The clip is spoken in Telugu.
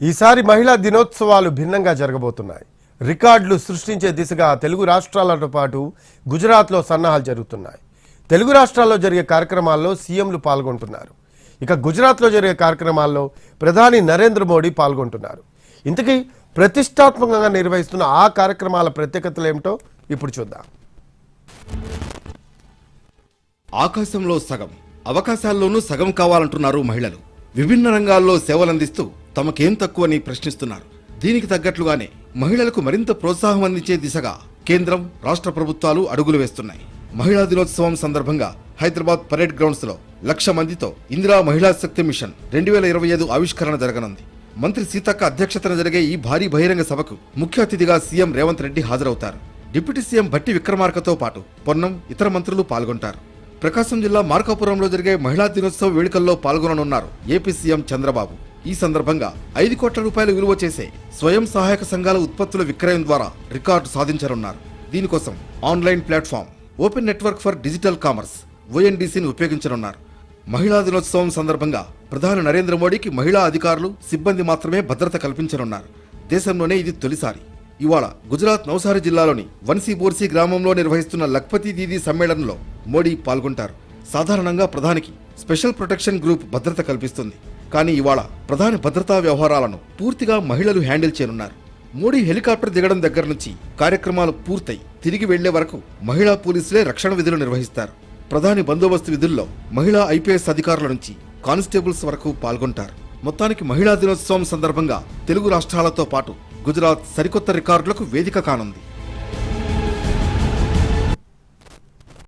ఈసారి మహిళా దినోత్సవాలు భిన్నంగా జరగబోతున్నాయి. రికార్డులు సృష్టించే దిశగా తెలుగు రాష్ట్రాలతో పాటు గుజరాత్లో సన్నాహాలు జరుగుతున్నాయి. తెలుగు రాష్ట్రాల్లో జరిగే కార్యక్రమాల్లో సీఎంలు పాల్గొంటున్నారు. ఇక గుజరాత్లో జరిగే కార్యక్రమాల్లో ప్రధాని నరేంద్ర మోడీ పాల్గొంటున్నారు. ఇంతకీ ప్రతిష్టాత్మకంగా నిర్వహిస్తున్న ఆ కార్యక్రమాల ప్రత్యేకతలు ఏమిటో ఇప్పుడు చూద్దాం. ఆకాశంలో సగం, అవకాశాల్లోనూ సగం కావాలంటున్నారు మహిళలు. విభిన్న రంగాల్లో సేవలందిస్తూ తమకేం తక్కువని ప్రశ్నిస్తున్నారు. దీనికి తగ్గట్లుగానే మహిళలకు మరింత ప్రోత్సాహం అందించే దిశగా కేంద్రం, రాష్ట్ర ప్రభుత్వాలు అడుగులు వేస్తున్నాయి. మహిళా దినోత్సవం సందర్భంగా హైదరాబాద్ పరేడ్ గ్రౌండ్స్ లో 1,00,000 మందితో ఇందిరా మహిళా శక్తి మిషన్ 2025 ఆవిష్కరణ జరగనుంది. మంత్రి సీతక్క అధ్యక్షతన జరిగే ఈ భారీ బహిరంగ సభకు ముఖ్య అతిథిగా సీఎం రేవంత్ రెడ్డి హాజరవుతారు. డిప్యూటీ సీఎం భట్టి విక్రమార్కతో పాటు పొన్నం, ఇతర మంత్రులు పాల్గొంటారు. ప్రకాశం జిల్లా మార్కాపురంలో జరిగే మహిళా దినోత్సవ వేడుకల్లో పాల్గొననున్నారు ఏపీ సీఎం చంద్రబాబు. ఈ సందర్భంగా 5 కోట్ల రూపాయలు విలువ చేసే స్వయం సహాయక సంఘాల ఉత్పత్తుల విక్రయం ద్వారా రికార్డు సాధించనున్నారు. దీనికోసం online platform open network for digital commerce ONDCని ఉపయోగించనున్నారు. మహిళా దినోత్సవం సందర్భంగా ప్రధాని నరేంద్ర మోడీకి మహిళా అధికారులు, సిబ్బంది మాత్రమే భద్రత కల్పించనున్నారు. దేశంలోనే ఇది తొలిసారి. ఇవాళ గుజరాత్ నౌసారి జిల్లాలోని వన్సీబోర్సీ గ్రామంలో నిర్వహిస్తున్న లఖ్పతి దీదీ సమ్మేళనంలో మోడీ పాల్గొంటారు. సాధారణంగా ప్రధానికి స్పెషల్ ప్రొటెక్షన్ గ్రూప్ భద్రత కల్పిస్తుంది. కానీ ఇవాళ ప్రధాని భద్రతా వ్యవహారాలను పూర్తిగా మహిళలు హ్యాండిల్ చేయనున్నారు. మోడీ హెలికాప్టర్ దిగడం దగ్గర నుంచి కార్యక్రమాలు పూర్తయి తిరిగి వెళ్లే వరకు మహిళా పోలీసులే రక్షణ విధులు నిర్వహిస్తారు. ప్రధాని బందోబస్తు విధుల్లో మహిళా IPS అధికారుల నుంచి కానిస్టేబుల్స్ వరకు పాల్గొంటారు. మొత్తానికి మహిళా దినోత్సవం సందర్భంగా తెలుగు రాష్ట్రాలతో పాటు గుజరాత్ సరికొత్త రికార్డులకు వేదిక కానుంది.